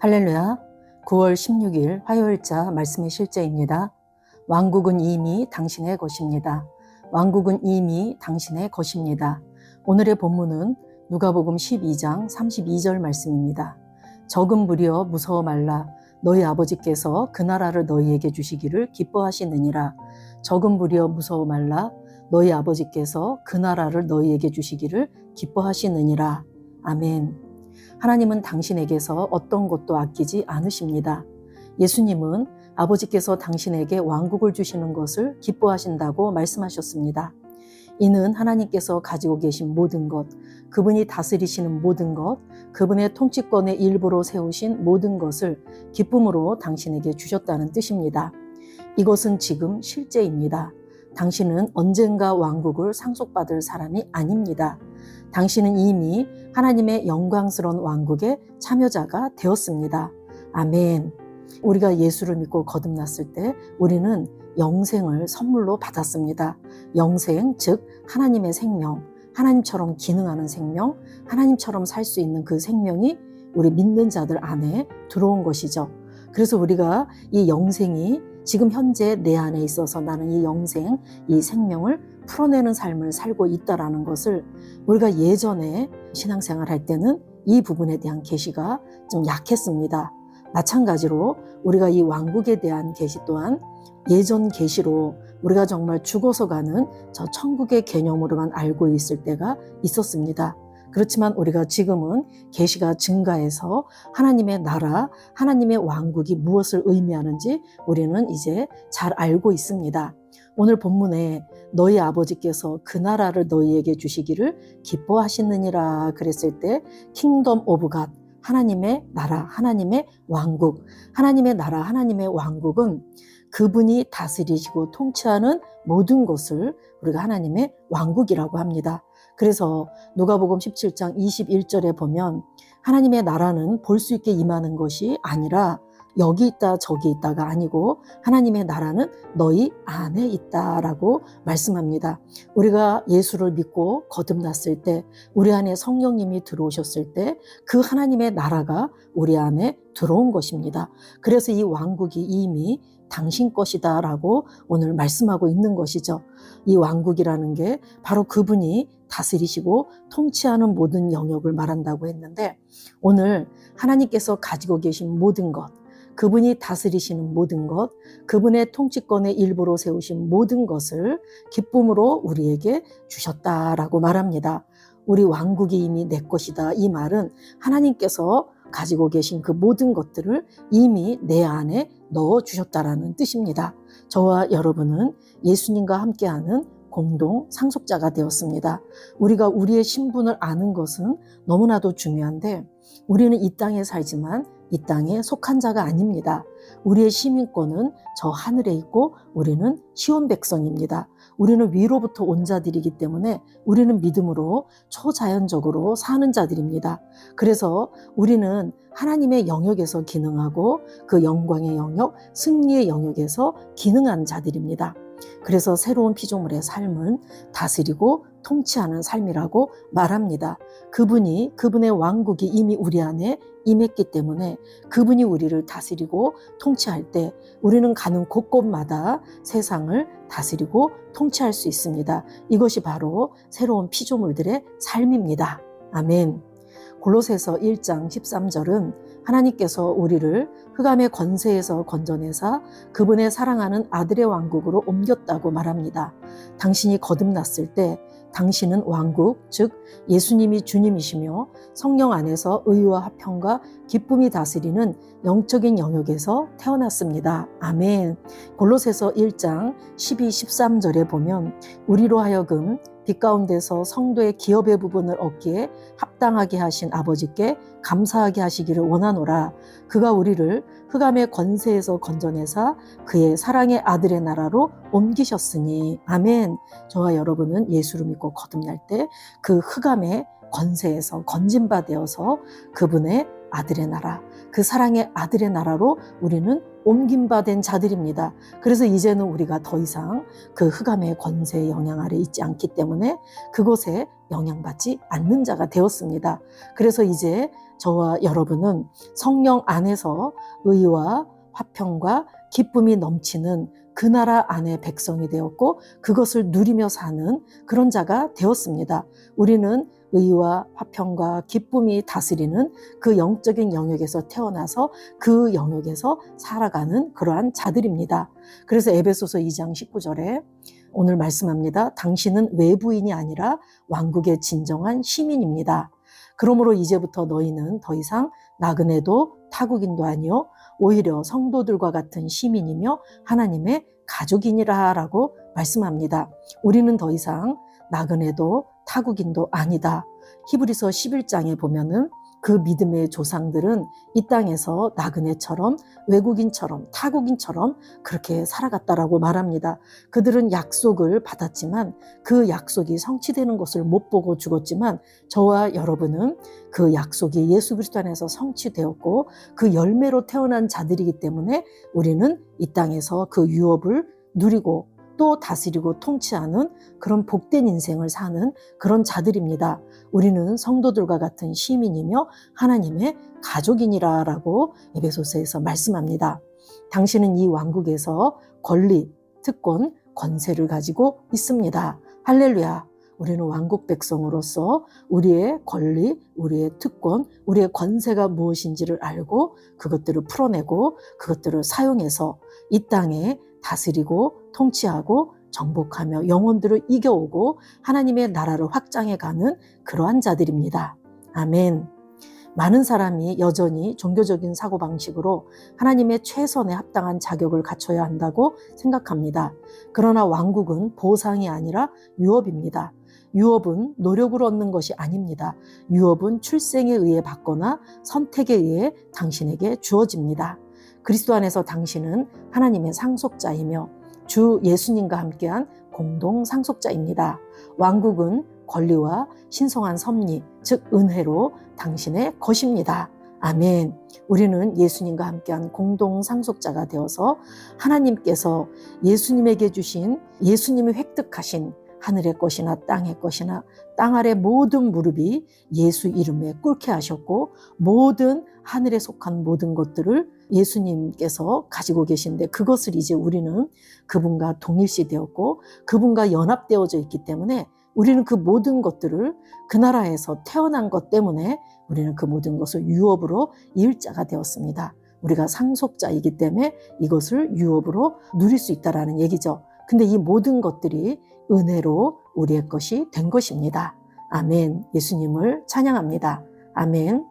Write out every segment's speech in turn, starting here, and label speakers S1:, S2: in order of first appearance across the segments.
S1: 할렐루야. 9월 16일 화요일자 말씀의 실제입니다. 왕국은 이미 당신의 것입니다. 왕국은 이미 당신의 것입니다. 오늘의 본문은 누가복음 12장 32절 말씀입니다. 적은 무리여 무서워 말라. 너희 아버지께서 그 나라를 너희에게 주시기를 기뻐하시느니라. 적은 무리여 무서워 말라. 너희 아버지께서 그 나라를 너희에게 주시기를 기뻐하시느니라. 아멘. 하나님은 당신에게서 어떤 것도 아끼지 않으십니다. 예수님은 아버지께서 당신에게 왕국을 주시는 것을 기뻐하신다고 말씀하셨습니다. 이는 하나님께서 가지고 계신 모든 것, 그분이 다스리시는 모든 것, 그분의 통치권의 일부로 세우신 모든 것을 기쁨으로 당신에게 주셨다는 뜻입니다. 이것은 지금 실제입니다. 당신은 언젠가 왕국을 상속받을 사람이 아닙니다. 당신은 이미 하나님의 영광스러운 왕국의 참여자가 되었습니다. 아멘. 우리가 예수를 믿고 거듭났을 때 우리는 영생을 선물로 받았습니다. 영생, 즉 하나님의 생명, 하나님처럼 기능하는 생명, 하나님처럼 살 수 있는 그 생명이 우리 믿는 자들 안에 들어온 것이죠. 그래서 우리가 이 영생이 지금 현재 내 안에 있어서 나는 이 영생, 이 생명을 풀어내는 삶을 살고 있다라는 것을 우리가 예전에 신앙생활 할 때는 이 부분에 대한 계시가 좀 약했습니다. 마찬가지로 우리가 이 왕국에 대한 계시 또한 예전 계시로 우리가 정말 죽어서 가는 저 천국의 개념으로만 알고 있을 때가 있었습니다. 그렇지만 우리가 지금은 계시가 증가해서 하나님의 나라, 하나님의 왕국이 무엇을 의미하는지 우리는 이제 잘 알고 있습니다. 오늘 본문에 너희 아버지께서 그 나라를 너희에게 주시기를 기뻐하시느니라 그랬을 때 킹덤 오브 갓, 하나님의 나라, 하나님의 왕국, 하나님의 나라, 하나님의 왕국은 그분이 다스리시고 통치하는 모든 것을 우리가 하나님의 왕국이라고 합니다. 그래서 누가복음 17장 21절에 보면 하나님의 나라는 볼 수 있게 임하는 것이 아니라 여기 있다 저기 있다가 아니고 하나님의 나라는 너희 안에 있다라고 말씀합니다. 우리가 예수를 믿고 거듭났을 때 우리 안에 성령님이 들어오셨을 때 그 하나님의 나라가 우리 안에 들어온 것입니다. 그래서 이 왕국이 이미 당신 것이다 라고 오늘 말씀하고 있는 것이죠. 이 왕국이라는 게 바로 그분이 다스리시고 통치하는 모든 영역을 말한다고 했는데 오늘 하나님께서 가지고 계신 모든 것, 그분이 다스리시는 모든 것, 그분의 통치권의 일부로 세우신 모든 것을 기쁨으로 우리에게 주셨다라고 말합니다. 우리 왕국이 이미 내 것이다. 이 말은 하나님께서 가지고 계신 그 모든 것들을 이미 내 안에 넣어주셨다라는 뜻입니다. 저와 여러분은 예수님과 함께하는 공동 상속자가 되었습니다. 우리가 우리의 신분을 아는 것은 너무나도 중요한데 우리는 이 땅에 살지만 이 땅에 속한 자가 아닙니다. 우리의 시민권은 저 하늘에 있고 우리는 시온 백성입니다. 우리는 위로부터 온 자들이기 때문에 우리는 믿음으로 초자연적으로 사는 자들입니다. 그래서 우리는 하나님의 영역에서 기능하고 그 영광의 영역, 승리의 영역에서 기능하는 자들입니다. 그래서 새로운 피조물의 삶은 다스리고 통치하는 삶이라고 말합니다. 그분의 왕국이 이미 우리 안에 임했기 때문에 그분이 우리를 다스리고 통치할 때 우리는 가는 곳곳마다 세상을 다스리고 통치할 수 있습니다. 이것이 바로 새로운 피조물들의 삶입니다. 아멘. 골로새서 1장 13절은 하나님께서 우리를 흑암의 권세에서 건져내사 그분의 사랑하는 아들의 왕국으로 옮겼다고 말합니다. 당신이 거듭났을 때 당신은 왕국, 즉 예수님이 주님이시며 성령 안에서 의와 화평과 기쁨이 다스리는 영적인 영역에서 태어났습니다. 아멘. 골로새서 1장 12, 13절에 보면 우리로 하여금 빛 가운데서 성도의 기업의 부분을 얻기에 합당하게 하신 아버지께 감사하게 하시기를 원하노라. 그가 우리를 흑암의 권세에서 건져내사 그의 사랑의 아들의 나라로 옮기셨으니. 아멘. 저와 여러분은 예수를 믿고 거듭날 때 그 흑암의 권세에서 건진바 되어서 그분의 아들의 나라, 그 사랑의 아들의 나라로 우리는 옮김받은 자들입니다. 그래서 이제는 우리가 더 이상 그 흑암의 권세의 영향 아래 있지 않기 때문에 그곳에 영향받지 않는 자가 되었습니다. 그래서 이제 저와 여러분은 성령 안에서 의와 화평과 기쁨이 넘치는 그 나라 안의 백성이 되었고 그것을 누리며 사는 그런 자가 되었습니다. 우리는 의와 화평과 기쁨이 다스리는 그 영적인 영역에서 태어나서 그 영역에서 살아가는 그러한 자들입니다. 그래서 에베소서 2장 19절에 오늘 말씀합니다. 당신은 외부인이 아니라 왕국의 진정한 시민입니다. 그러므로 이제부터 너희는 더 이상 나그네도 타국인도 아니요 오히려 성도들과 같은 시민이며 하나님의 가족이니라 라고 말씀합니다. 우리는 더 이상 나그네도 타국인도 아니다. 히브리서 11장에 보면은 그 믿음의 조상들은 이 땅에서 나그네처럼 외국인처럼 타국인처럼 그렇게 살아갔다라고 말합니다. 그들은 약속을 받았지만 그 약속이 성취되는 것을 못 보고 죽었지만 저와 여러분은 그 약속이 예수 그리스도 안에서 성취되었고 그 열매로 태어난 자들이기 때문에 우리는 이 땅에서 그 유업을 누리고 또 다스리고 통치하는 그런 복된 인생을 사는 그런 자들입니다. 우리는 성도들과 같은 시민이며 하나님의 가족이니라 라고 에베소서에서 말씀합니다. 당신은 이 왕국에서 권리, 특권, 권세를 가지고 있습니다. 할렐루야. 우리는 왕국 백성으로서 우리의 권리, 우리의 특권, 우리의 권세가 무엇인지를 알고 그것들을 풀어내고 그것들을 사용해서 이 땅에 다스리고 통치하고 정복하며 영혼들을 이겨오고 하나님의 나라를 확장해가는 그러한 자들입니다. 아멘. 많은 사람이 여전히 종교적인 사고방식으로 하나님의 최선에 합당한 자격을 갖춰야 한다고 생각합니다. 그러나 왕국은 보상이 아니라 유업입니다. 유업은 노력으로 얻는 것이 아닙니다. 유업은 출생에 의해 받거나 선택에 의해 당신에게 주어집니다. 그리스도 안에서 당신은 하나님의 상속자이며 주 예수님과 함께한 공동 상속자입니다. 왕국은 권리와 신성한 섭리, 즉 은혜로 당신의 것입니다. 아멘. 우리는 예수님과 함께한 공동 상속자가 되어서 하나님께서 예수님에게 주신 예수님이 획득하신 하늘의 것이나 땅의 것이나 땅 아래 모든 무릎이 예수 이름에 꿇게 하셨고 모든 하늘에 속한 모든 것들을 예수님께서 가지고 계신데 그것을 이제 우리는 그분과 동일시 되었고 그분과 연합되어져 있기 때문에 우리는 그 모든 것들을 그 나라에서 태어난 것 때문에 우리는 그 모든 것을 유업으로 이을 자가 되었습니다. 우리가 상속자이기 때문에 이것을 유업으로 누릴 수 있다는 얘기죠. 근데 이 모든 것들이 은혜로 우리의 것이 된 것입니다. 아멘. 예수님을 찬양합니다. 아멘.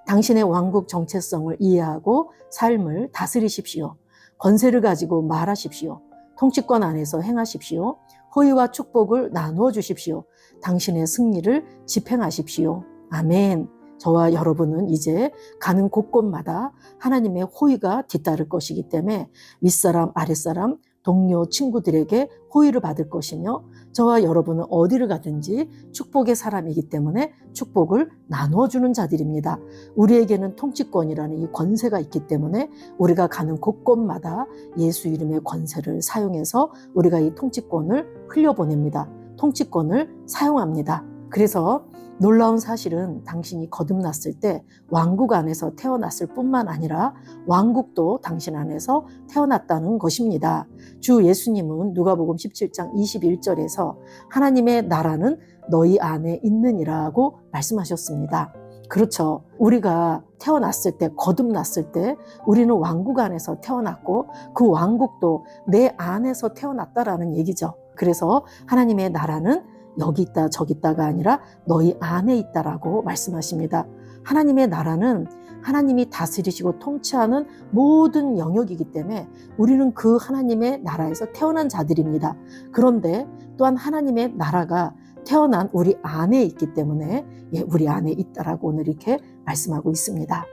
S1: 당신의 왕국 정체성을 이해하고 삶을 다스리십시오. 권세를 가지고 말하십시오. 통치권 안에서 행하십시오. 호의와 축복을 나누어 주십시오. 당신의 승리를 집행하십시오. 아멘. 저와 여러분은 이제 가는 곳곳마다 하나님의 호의가 뒤따를 것이기 때문에 윗사람, 아랫사람, 동료, 친구들에게 호의를 받을 것이며 저와 여러분은 어디를 가든지 축복의 사람이기 때문에 축복을 나누어주는 자들입니다. 우리에게는 통치권이라는 이 권세가 있기 때문에 우리가 가는 곳곳마다 예수 이름의 권세를 사용해서 우리가 이 통치권을 흘려보냅니다. 통치권을 사용합니다. 그래서 놀라운 사실은 당신이 거듭났을 때 왕국 안에서 태어났을 뿐만 아니라 왕국도 당신 안에서 태어났다는 것입니다. 주 예수님은 누가복음 17장 21절에서 하나님의 나라는 너희 안에 있느니라고 말씀하셨습니다. 그렇죠. 우리가 태어났을 때, 거듭났을 때 우리는 왕국 안에서 태어났고 그 왕국도 내 안에서 태어났다라는 얘기죠. 그래서 하나님의 나라는 여기 있다 저기 있다가 아니라 너희 안에 있다라고 말씀하십니다. 하나님의 나라는 하나님이 다스리시고 통치하는 모든 영역이기 때문에 우리는 그 하나님의 나라에서 태어난 자들입니다. 그런데 또한 하나님의 나라가 태어난 우리 안에 있기 때문에 우리 안에 있다라고 오늘 이렇게 말씀하고 있습니다.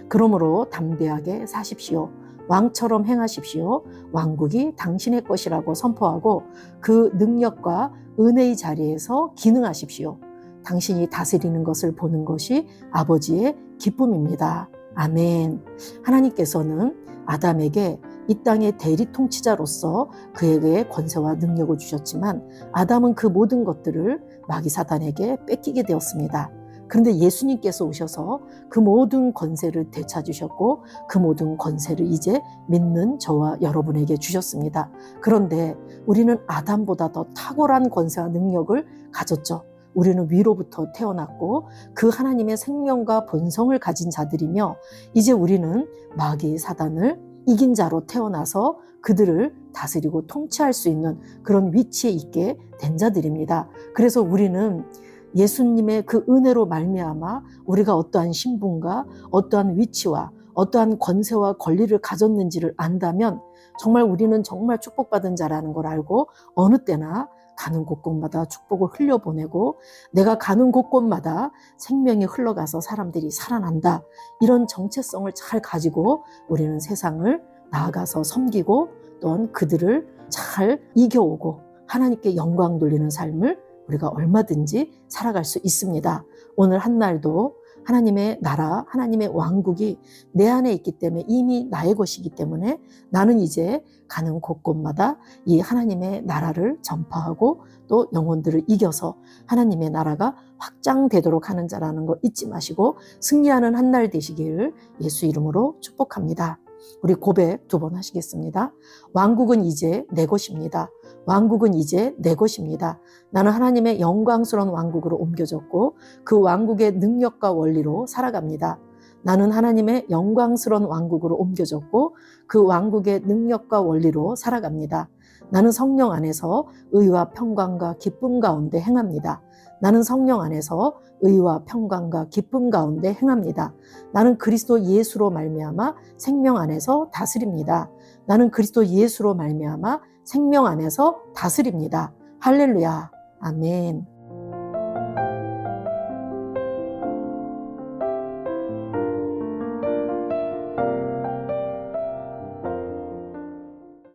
S1: 그러므로 담대하게 사십시오. 왕처럼 행하십시오. 왕국이 당신의 것이라고 선포하고 그 능력과 은혜의 자리에서 기능하십시오. 당신이 다스리는 것을 보는 것이 아버지의 기쁨입니다. 아멘. 하나님께서는 아담에게 이 땅의 대리 통치자로서 그에게 권세와 능력을 주셨지만 아담은 그 모든 것들을 마귀 사단에게 뺏기게 되었습니다. 그런데 예수님께서 오셔서 그 모든 권세를 되찾으셨고 그 모든 권세를 이제 믿는 저와 여러분에게 주셨습니다. 그런데 우리는 아담보다 더 탁월한 권세와 능력을 가졌죠. 우리는 위로부터 태어났고 그 하나님의 생명과 본성을 가진 자들이며 이제 우리는 마귀 사단을 이긴 자로 태어나서 그들을 다스리고 통치할 수 있는 그런 위치에 있게 된 자들입니다. 그래서 우리는 예수님의 그 은혜로 말미암아 우리가 어떠한 신분과 어떠한 위치와 어떠한 권세와 권리를 가졌는지를 안다면 정말 우리는 정말 축복받은 자라는 걸 알고 어느 때나 가는 곳곳마다 축복을 흘려보내고 내가 가는 곳곳마다 생명이 흘러가서 사람들이 살아난다. 이런 정체성을 잘 가지고 우리는 세상을 나아가서 섬기고 또한 그들을 잘 이겨오고 하나님께 영광 돌리는 삶을 우리가 얼마든지 살아갈 수 있습니다. 오늘 한 날도 하나님의 나라, 하나님의 왕국이 내 안에 있기 때문에 이미 나의 것이기 때문에 나는 이제 가는 곳곳마다 이 하나님의 나라를 전파하고 또 영혼들을 이겨서 하나님의 나라가 확장되도록 하는 자라는 거 잊지 마시고 승리하는 한 날 되시기를 예수 이름으로 축복합니다. 우리 고백 2번 하시겠습니다. 왕국은 이제 내 것입니다. 왕국은 이제 내 것입니다. 나는 하나님의 영광스러운 왕국으로 옮겨졌고 그 왕국의 능력과 원리로 살아갑니다. 나는 하나님의 영광스러운 왕국으로 옮겨졌고 그 왕국의 능력과 원리로 살아갑니다. 나는 성령 안에서 의와 평강과 기쁨 가운데 행합니다. 나는 성령 안에서 의와 평강과 기쁨 가운데 행합니다. 나는 그리스도 예수로 말미암아 생명 안에서 다스립니다. 나는 그리스도 예수로 말미암아 생명 안에서 다스립니다. 할렐루야. 아멘.